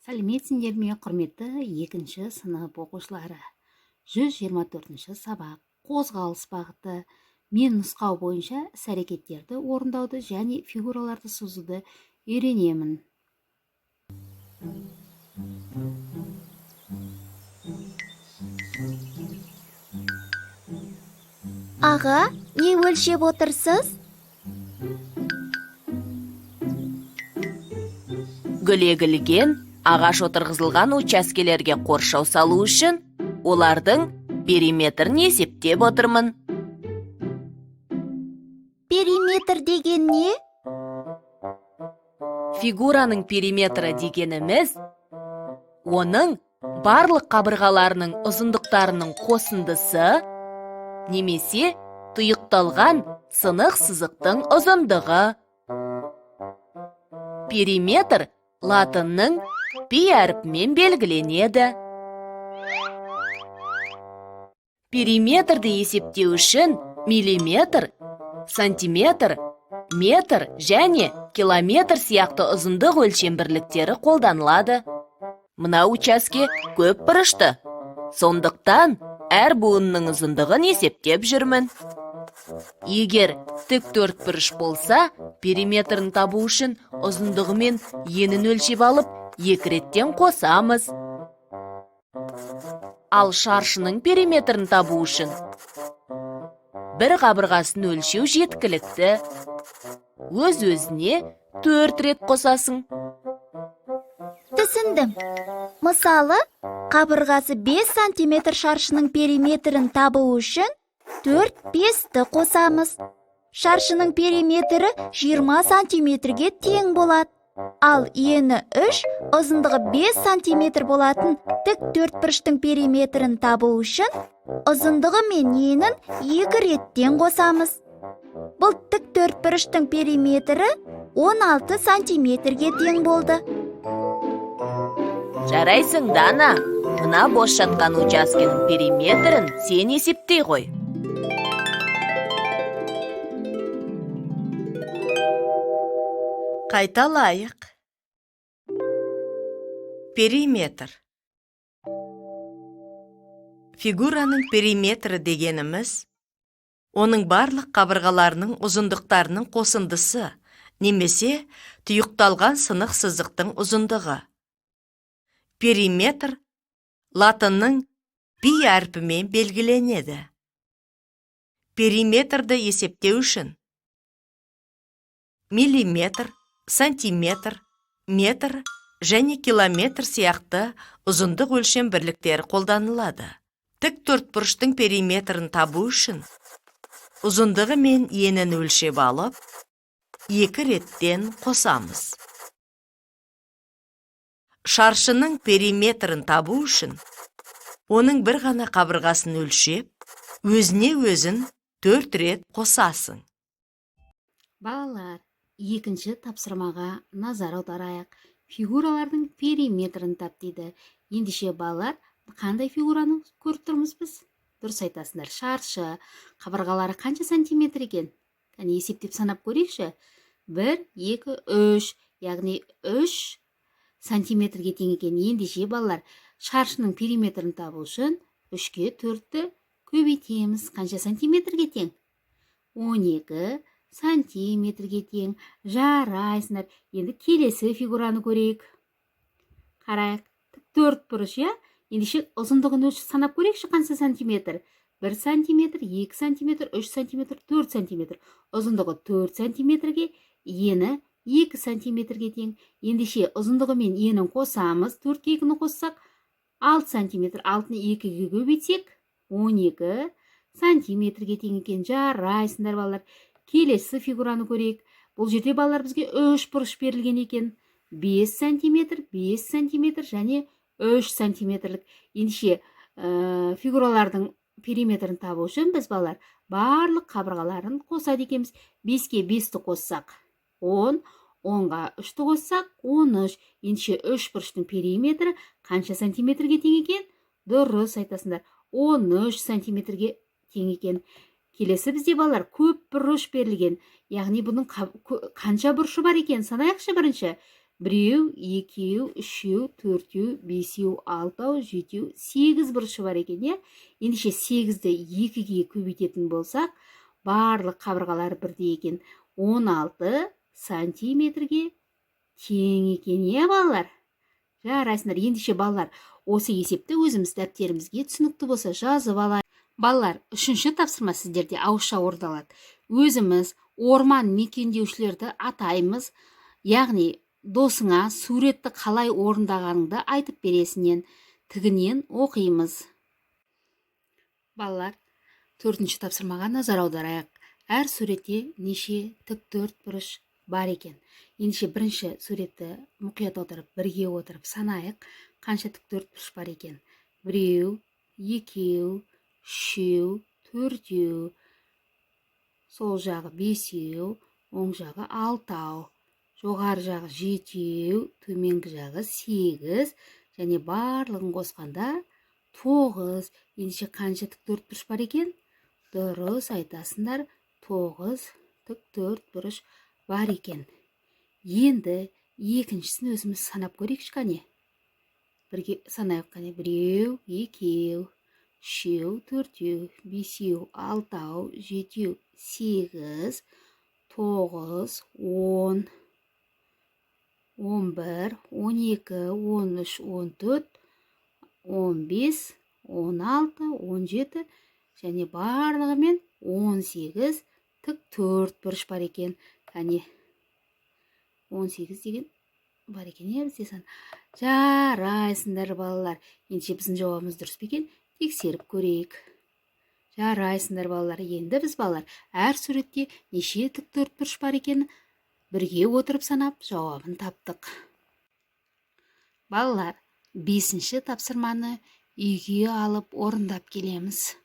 Сәлеметсіңдер ме, құрметті екінші сынып оқушылары. 124-ші сабақ қозғалыс бағыты. Мен нұсқау бойынша іс-әрекеттерді орындауды және фигураларды сызуды үйренемін. Аға, не өлшеп отырсыз? Гүлегілген ағаш отырғызылған учаскелерге қоршау салу үшін олардың периметрін есептеп отырмын. Периметр деген не? Фигураның периметрі дегеніміз оның барлық қабырғаларының ұзындықтарының қосындысы немесе тұйықталған сынық сызықтың ұзындығы. Периметр латынның пи әрпімен белгіленеді. Периметрді есептеу үшін миллиметр, сантиметр, метр және километр сияқты ұзындық өлшем бірліктері қолданылады. Мына учаске көп бұрышты. Сондықтан әр буынның ұзындығын есептеп жүрмін. Егер тік төртбұрыш болса, периметрін табу үшін ұзындығы мен енін өлшеп алып, екі реттен қосамыз. Ал шаршының периметрін табу үшін бір қабырғасын өлшеу жеткілікті. Өз-өзіне 4 рет қосасың. Түсіндім. Мысалы, қабырғасы 5 сантиметр шаршының периметрін табу үшін 4-5-ті қосамыз. Шаршының периметрі 20 сантиметрге тең болады. Ал ені 3, ұзындығы 5 сантиметр болатын тік төртбұрыштың периметрін табу үшін ұзындығы мен енін 2 реттен қосамыз. Бұл тік төртбұрыштың периметрі 16 сантиметрге тең болды. Жарайсың, Дана. Мына бос жатқан учаскенің периметрін сен есептей ғой. Қайталайық. Периметр. Фигураның периметрі дегеніміз оның барлық қабырғаларының ұзындықтарының қосындысы немесе тұйықталған сынық сызықтың ұзындығы. Периметр латынның пи әрпімен белгіленеді. Периметрді есептеу үшін миллиметр, сантиметр, метр және километр сияқты ұзындық өлшем бірліктері қолданылады. Тік төртбұрыштың периметрін табу үшін ұзындығы мен енін өлшеп алып, 2 реттен қосамыз. Шаршының периметрін табу үшін оның бір ғана қабырғасын өлшеп, өзіне өзін 4 рет қосасың. Балалар, екінші тапсырмаға назар аударайық. Фигуралардың периметрін тап дейді. Ендеше балалар, қандай фигураны көріп тұрмыз біз? Дұрыс айтасыңдар. Шаршы қабырғалары қанша сантиметр екен? Кәне есептеп санап көрейікші. 1, 2, 3, яғни 3 сантиметрге тең екен. Ендеше балалар, шаршының периметрін табу үшін 3-ке 4-ті көбейтеміз. Қанша сантиметрге тең? 12 сантиметрге тең. Жарайсыңдар. Енді келесі фигураны көрейік. Қарайық. Төртбұрыш, я? Ендеше ұзындығын өлшеп санап көрейікші қанша сантиметр? 1 сантиметр, 2 сантиметр, 3 сантиметр, 4 сантиметр. Ұзындығы 4 сантиметрге, ені 2 сантиметрге тең. Ендеше ұзындығы мен енін қосамыз. 4-ке 2-ні қоссақ, 6 сантиметр. 6-ны 2-ге көбейтсек, 12 сантиметрге тең екен. Жарайсыңдар балалар. Келесі фигураны көрейік. Бұл жерде балалар бізге 3 бұрыш берілген екен. 5 сантиметр, 5 сантиметр және 3 сантиметрлік. Ендеше фигуралардың периметрін табу үшін біз балалар барлық қабырғаларын қосады екенбіз. 5-ке 5-ті қоссақ 10, 10-ға 3-ті қоссақ 13. Ендеше 3 бұрыштың периметрі қанша сантиметрге тең екен? Дұрыс айтасыңдар. 13 сантиметрге тең екен. Келесі бізде балалар көп бұрыш берілген. Яғни бұның қанша бұрышы бар екен? Санайықшы бірінші. біреу, екеу, үшеу, төртеу, бесеу, алтау, жетеу, 8 бұрышы бар екен, иә? Ендеше 8-ді 2-ге көбейтетін болсақ, барлық қабырғалар бірдей екен. 16 сантиметрге тең екен, иә балалар? Жарайсыңдар. Ендеше балалар, осы есепті өзіміз дәптерімізге түсінікті болса жазып алайық. Балалар, 3-ші тапсырма сіздерде ауызша орындалады. Өзіміз орман мекендеушілерді атаймыз, яғни досыңа суретті қалай орындағаныңды айтып бересінен, тігінен оқимыз. Балалар, 4-ші тапсырмаға назар аударайық. Әр суретте неше тік төртбұрыш бар екен. Ендеше бірінші суретті мұқият отырып, бірге отырып санайық, қанша тік төртбұрыш бар екен. Біреу, екеу, үшеу, төртеу, сол жағы бесеу, оң жағы алтау, жоғары жағы жетеу, төменгі жағы 8, және барлығын қосқанда 9. Ендеше қанша тік төртбұрыш бар екен? Дұрыс айтасыңдар, 9 тік төртбұрыш бар екен. Енді екіншісін өзіміз санап көрейікші қане. Бірге санайық қане. Біреу, екеу, үшеу, төртеу, бесеу, алтау, жетеу, 8, 9, 10, 11, 12, 13, 14, 15, 16, 17, және барлығымен 18 тік төртбұрыш бар екен. Қане, 18 деген бар екен, иә, бізде сан. Жарайсыңдар балалар. Ендеше біздің жауабымыз дұрыс па екен? Тексеріп көрейік. Жарайсыңдар балалар. Енді біз балалар әр суретте неше тік төртбұрыш бар екен бірге отырып санап жауабын таптық. Балалар, 5-ші тапсырманы үйге алып орындап келеміз.